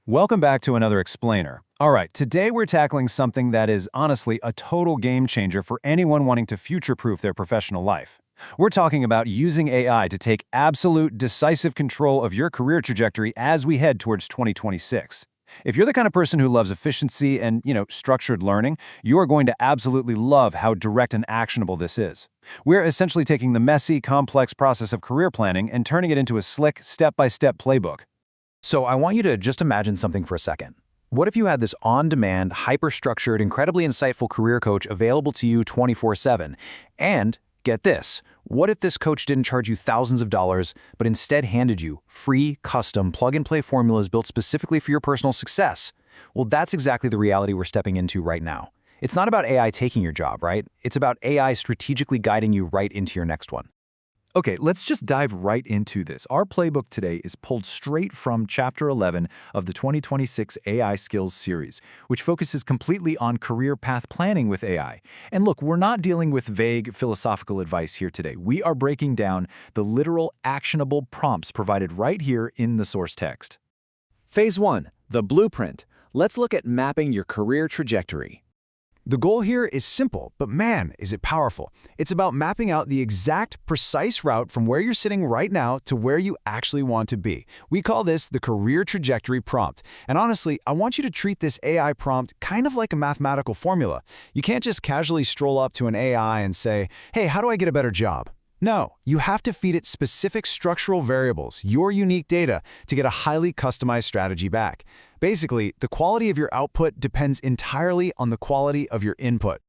Welcome back to another explainer. All right, today we're tackling something that is honestly a total game changer for anyone wanting to future-proof their professional life. We're talking about using AI to take absolute, decisive control of your career trajectory as we head towards 2026. If you're the kind of person who loves efficiency and, structured learning, you're going to absolutely love how direct and actionable this is. We're essentially taking the messy, complex process of career planning and turning it into a slick, step-by-step playbook. So I want you to just imagine something for a second. What if you had this on-demand, hyper-structured, incredibly insightful career coach available to you 24/7? And, get this, what if this coach didn't charge you thousands of dollars, but instead handed you free, custom, plug-and-play formulas built specifically for your personal success? Well, that's exactly the reality we're stepping into right now. It's not about AI taking your job, right? It's about AI strategically guiding you right into your next one. Okay, let's just dive right into this. Our playbook today is pulled straight from Chapter 11 of the 2026 AI Skills series, which focuses completely on career path planning with AI. And look, we're not dealing with vague philosophical advice here today. We are breaking down the literal, actionable prompts provided right here in the source text. Phase 1, the blueprint. Let's look at mapping your career trajectory. The goal here is simple, but man, is it powerful. It's about mapping out the exact, precise route from where you're sitting right now to where you actually want to be. We call this the career trajectory prompt. And honestly, I want you to treat this AI prompt kind of like a mathematical formula. You can't just casually stroll up to an AI and say, "Hey, how do I get a better job?" No, you have to feed it specific structural variables, your unique data, to get a highly customized strategy back. Basically, the quality of your output depends entirely on the quality of your input.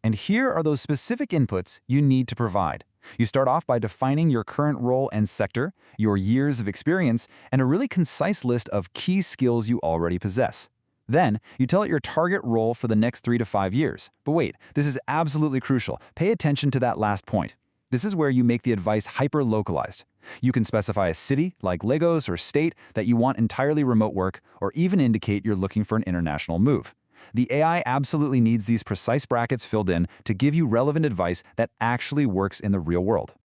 And here are those specific inputs you need to provide. You start off by defining your current role and sector, your years of experience, and a really concise list of key skills you already possess. Then, you tell it your target role for the next 3 to 5 years. But wait, this is absolutely crucial. Pay attention to that last point. This is where you make the advice hyper-localized. You can specify a city, like Lagos, or state that you want entirely remote work, or even indicate you're looking for an international move. The AI absolutely needs these precise brackets filled in to give you relevant advice that actually works in the real world.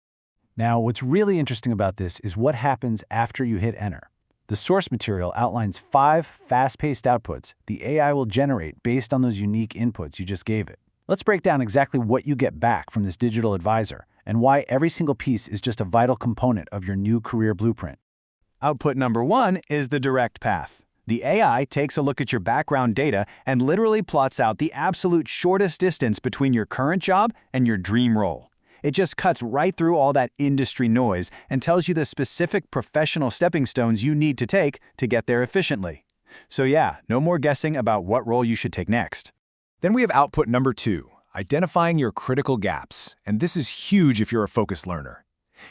Now, what's really interesting about this is what happens after you hit enter. The source material outlines 5 fast-paced outputs the AI will generate based on those unique inputs you just gave it. Let's break down exactly what you get back from this digital advisor and why every single piece is just a vital component of your new career blueprint. Output number 1 is the direct path. The AI takes a look at your background data and literally plots out the absolute shortest distance between your current job and your dream role. It just cuts right through all that industry noise and tells you the specific professional stepping stones you need to take to get there efficiently. So yeah, no more guessing about what role you should take next. Then we have output number 2, identifying your critical gaps. And this is huge if you're a focused learner.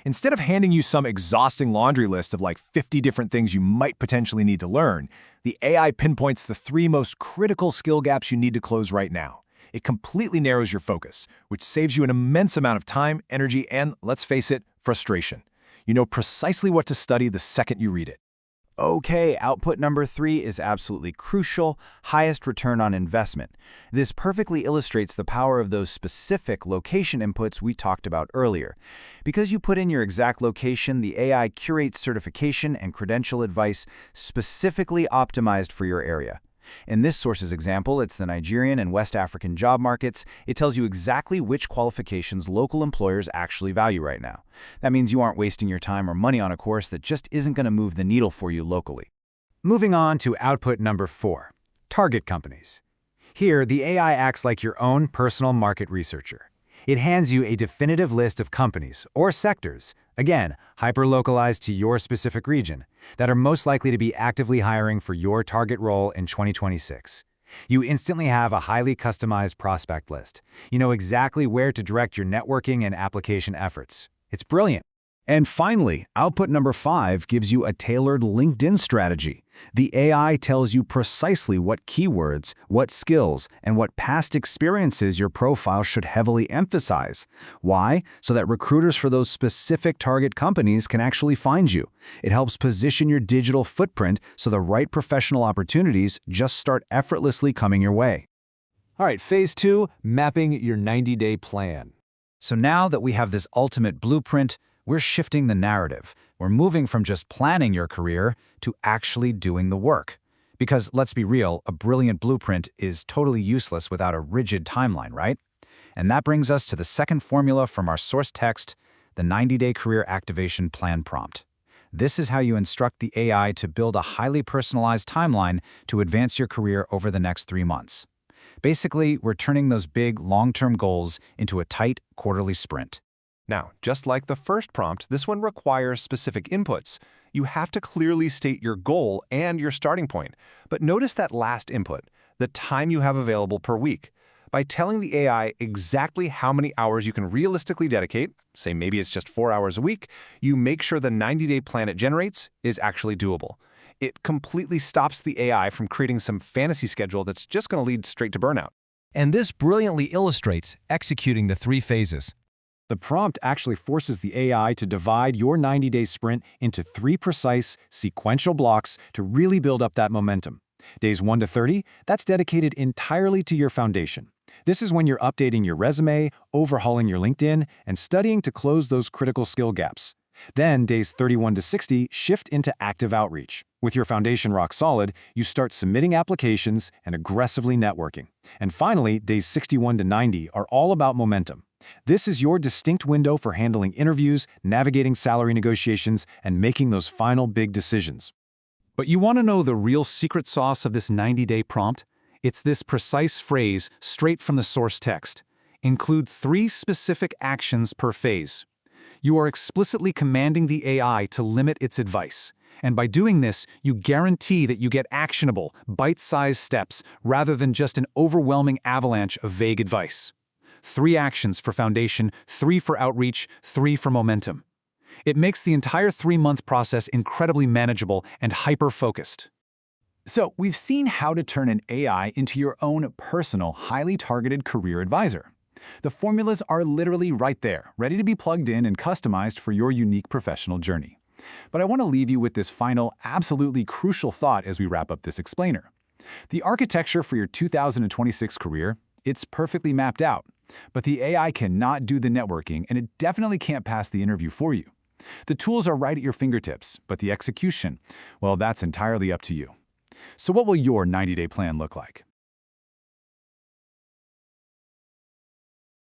Instead of handing you some exhausting laundry list of like 50 different things you might potentially need to learn, the AI pinpoints the 3 most critical skill gaps you need to close right now. It completely narrows your focus, which saves you an immense amount of time, energy, and, let's face it, frustration. You know precisely what to study the second you read it. Okay, output number 3 is absolutely crucial, highest return on investment. This perfectly illustrates the power of those specific location inputs we talked about earlier. Because you put in your exact location, the AI curates certification and credential advice specifically optimized for your area. In this source's example, it's the Nigerian and West African job markets. It tells you exactly which qualifications local employers actually value right now. That means you aren't wasting your time or money on a course that just isn't going to move the needle for you locally. Moving on to output number 4, target companies. Here, the AI acts like your own personal market researcher. It hands you a definitive list of companies or sectors, again, hyper-localized to your specific region, that are most likely to be actively hiring for your target role in 2026. You instantly have a highly customized prospect list. You know exactly where to direct your networking and application efforts. It's brilliant. And finally, output number 5 gives you a tailored LinkedIn strategy. The AI tells you precisely what keywords, what skills, and what past experiences your profile should heavily emphasize. Why? So that recruiters for those specific target companies can actually find you. It helps position your digital footprint so the right professional opportunities just start effortlessly coming your way. All right, phase 2, mapping your 90-day plan. So now that we have this ultimate blueprint, we're shifting the narrative. We're moving from just planning your career to actually doing the work. Because let's be real, a brilliant blueprint is totally useless without a rigid timeline, right? And that brings us to the second formula from our source text, the 90-day career activation plan prompt. This is how you instruct the AI to build a highly personalized timeline to advance your career over the next 3 months. Basically, we're turning those big, long-term goals into a tight, quarterly sprint. Now, just like the first prompt, this one requires specific inputs. You have to clearly state your goal and your starting point. But notice that last input, the time you have available per week. By telling the AI exactly how many hours you can realistically dedicate, say maybe it's just 4 hours a week, you make sure the 90-day plan it generates is actually doable. It completely stops the AI from creating some fantasy schedule that's just going to lead straight to burnout. And this brilliantly illustrates executing the 3 phases. The prompt actually forces the AI to divide your 90-day sprint into 3 precise, sequential blocks to really build up that momentum. Days 1 to 30, that's dedicated entirely to your foundation. This is when you're updating your resume, overhauling your LinkedIn, and studying to close those critical skill gaps. Then, days 31 to 60 shift into active outreach. With your foundation rock solid, you start submitting applications and aggressively networking. And finally, days 61 to 90 are all about momentum. This is your distinct window for handling interviews, navigating salary negotiations, and making those final big decisions. But you want to know the real secret sauce of this 90-day prompt? It's this precise phrase straight from the source text. Include 3 specific actions per phase. You are explicitly commanding the AI to limit its advice. And by doing this, you guarantee that you get actionable, bite-sized steps rather than just an overwhelming avalanche of vague advice. 3 actions for foundation, 3 for outreach, 3 for momentum. It makes the entire 3-month process incredibly manageable and hyper-focused. So, we've seen how to turn an AI into your own personal, highly targeted career advisor. The formulas are literally right there, ready to be plugged in and customized for your unique professional journey. But I want to leave you with this final, absolutely crucial thought as we wrap up this explainer. The architecture for your 2026 career, it's perfectly mapped out. But the AI cannot do the networking, and it definitely can't pass the interview for you. The tools are right at your fingertips, but the execution, well, that's entirely up to you. So what will your 90-day plan look like?